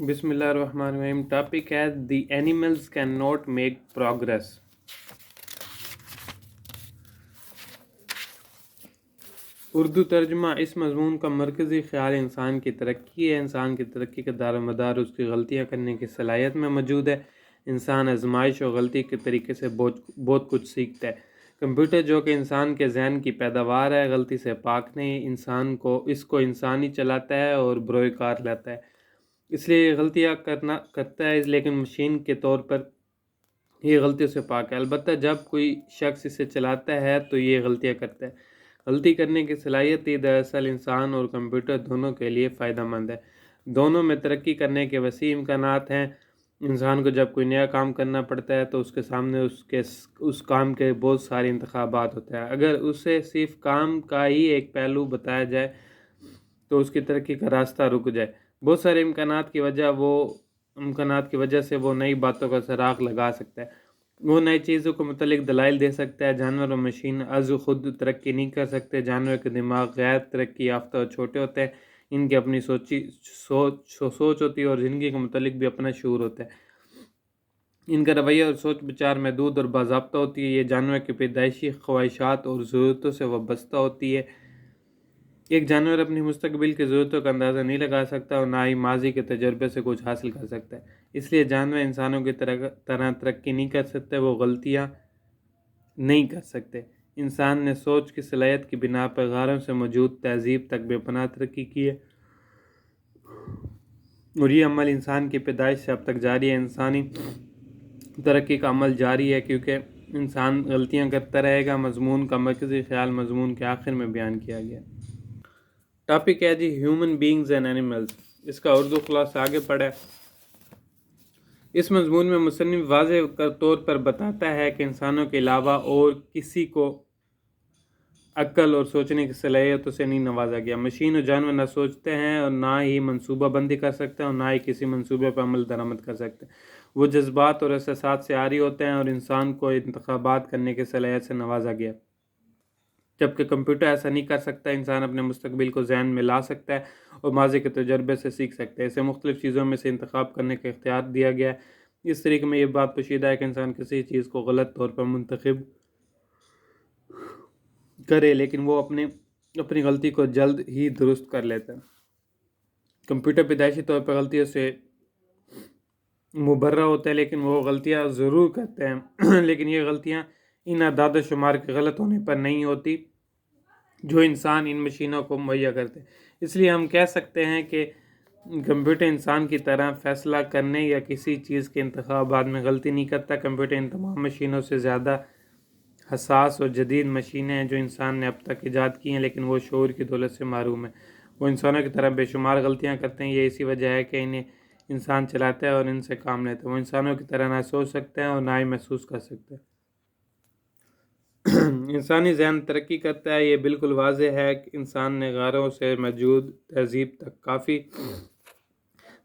بسم اللہ الرحمن الرحیم. ٹاپک ہے the animals can not make progress. Urdu ترجمہ. اس مضمون کا مرکزی خیال انسان کی ترقی ہے. انسان کی ترقی کا دار و مدار اس کی غلطیاں کرنے کی صلاحیت میں موجود ہے. انسان آزمائش اور غلطی کے طریقے سے بہت کچھ سیکھتا ہے. کمپیوٹر جو کہ انسان کے ذہن کی پیداوار ہے غلطی سے پاک نہیں. اس کو انسان ہی چلاتا ہے اور بروئے کار لاتا ہے. اس لیے یہ غلطیاں کرتا ہے، لیکن مشین کے طور پر یہ غلطیوں سے پاک ہے. البتہ جب کوئی شخص اسے چلاتا ہے تو یہ غلطیاں کرتا ہے. غلطی کرنے کی صلاحیت ہی دراصل انسان اور کمپیوٹر دونوں کے لیے فائدہ مند ہے. دونوں میں ترقی کرنے کے وسیع امکانات ہیں. انسان کو جب کوئی نیا کام کرنا پڑتا ہے تو اس کے سامنے اس کام کے بہت سارے انتخابات ہوتے ہیں. اگر اسے صرف کام کا ہی ایک پہلو بتایا جائے تو اس کی ترقی کا راستہ رک جائے. بہت سارے امکانات کی وجہ سے وہ نئی باتوں کا سراغ لگا سکتا ہے. وہ نئی چیزوں کو متعلق دلائل دے سکتا ہے. جانور اور مشین از خود ترقی نہیں کر سکتے. جانور کے دماغ غیر ترقی یافتہ اور چھوٹے ہوتے ہیں. ان کی اپنی سوچ ہوتی ہے اور زندگی کے متعلق بھی اپنا شعور ہوتا ہے. ان کا رویہ اور سوچ بچار محدود اور باضابطہ ہوتی ہے. یہ جانور کی پیدائشی خواہشات اور ضرورتوں سے وابستہ ہوتی ہے. ایک جانور اپنی مستقبل کی ضرورتوں کا اندازہ نہیں لگا سکتا اور نہ ہی ماضی کے تجربے سے کچھ حاصل کر سکتا ہے. اس لیے جانور انسانوں کی طرح ترقی نہیں کر سکتے. وہ غلطیاں نہیں کر سکتے. انسان نے سوچ کی صلاحیت کی بنا پر غاروں سے موجود تہذیب تک بے پناہ ترقی کی ہے اور یہ عمل انسان کی پیدائش سے اب تک جاری ہے. انسانی ترقی کا عمل جاری ہے کیونکہ انسان غلطیاں کرتا رہے گا. مضمون کا مرکزی خیال مضمون کے آخر میں بیان کیا گیا. ٹاپک ہے جی ہیومن بینگز اینڈ اینیملز. اس کا اردو خلاصہ آگے پڑھے. اس مضمون میں مصنف واضح طور پر بتاتا ہے کہ انسانوں کے علاوہ اور کسی کو عقل اور سوچنے کی صلاحیتوں سے نہیں نوازا گیا. مشین اور جانور نہ سوچتے ہیں اور نہ ہی منصوبہ بندی کر سکتے ہیں اور نہ ہی کسی منصوبے پر عمل درآمد کر سکتے ہیں. وہ جذبات اور احساسات سے عاری ہوتے ہیں اور انسان کو انتخابات کرنے کی صلاحیت سے نوازا گیا. جبکہ کمپیوٹر ایسا نہیں کر سکتا. انسان اپنے مستقبل کو ذہن میں لا سکتا ہے اور ماضی کے تجربے سے سیکھ سکتا ہے. اسے مختلف چیزوں میں سے انتخاب کرنے کا اختیار دیا گیا ہے. اس طریقے میں یہ بات پوشیدہ ہے کہ انسان کسی چیز کو غلط طور پر منتخب کرے لیکن وہ اپنی غلطی کو جلد ہی درست کر لیتا ہے. کمپیوٹر پیدائشی طور پر غلطیوں سے مبرہ ہوتا ہے لیکن وہ غلطیاں ضرور کرتے ہیں. لیکن یہ غلطیاں ان اعداد و شمار کے غلط ہونے پر نہیں ہوتی جو انسان ان مشینوں کو مہیا کرتے ہیں. اس لیے ہم کہہ سکتے ہیں کہ کمپیوٹر انسان کی طرح فیصلہ کرنے یا کسی چیز کے انتخابات میں غلطی نہیں کرتا. کمپیوٹر ان تمام مشینوں سے زیادہ حساس اور جدید مشینیں ہیں جو انسان نے اب تک ایجاد کی ہیں لیکن وہ شعور کی دولت سے محروم ہیں. وہ انسانوں کی طرح بے شمار غلطیاں کرتے ہیں. یہ اسی وجہ ہے کہ انہیں انسان چلاتا ہے اور ان سے کام لیتا ہے. وہ انسانوں کی طرح نہ سوچ سکتے ہیں اور نہ ہی محسوس کر سکتے ہیں. انسانی ذہن ترقی کرتا ہے. یہ بالکل واضح ہے کہ انسان نے غاروں سے موجود تہذیب تک کافی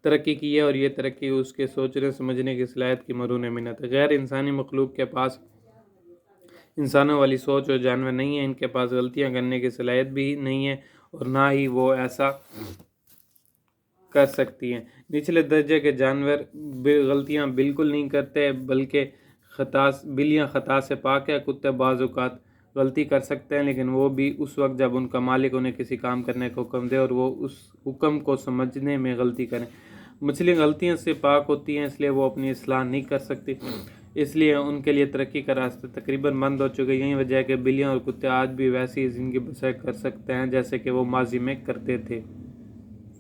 ترقی کی ہے اور یہ ترقی اس کے سوچنے سمجھنے کی صلاحیت کی مرہون منت ہے. غیر انسانی مخلوق کے پاس انسانوں والی سوچ اور جانور نہیں ہے. ان کے پاس غلطیاں کرنے کی صلاحیت بھی نہیں ہے اور نہ ہی وہ ایسا کر سکتی ہیں. نچلے درجے کے جانور غلطیاں بالکل نہیں کرتے بلکہ بلیاں خطا سے پاک ہے. کتے بعض اوقات غلطی کر سکتے ہیں لیکن وہ بھی اس وقت جب ان کا مالک انہیں کسی کام کرنے کا حکم دے اور وہ اس حکم کو سمجھنے میں غلطی کریں. مچھلیاں غلطیوں سے پاک ہوتی ہیں اس لیے وہ اپنی اصلاح نہیں کر سکتی. اس لیے ان کے لیے ترقی کا راستہ تقریباً بند ہو چکا ہے. یہی وجہ ہے کہ بلیاں اور کتے آج بھی ویسی زندگی بسر کر سکتے ہیں جیسے کہ وہ ماضی میں کرتے تھے.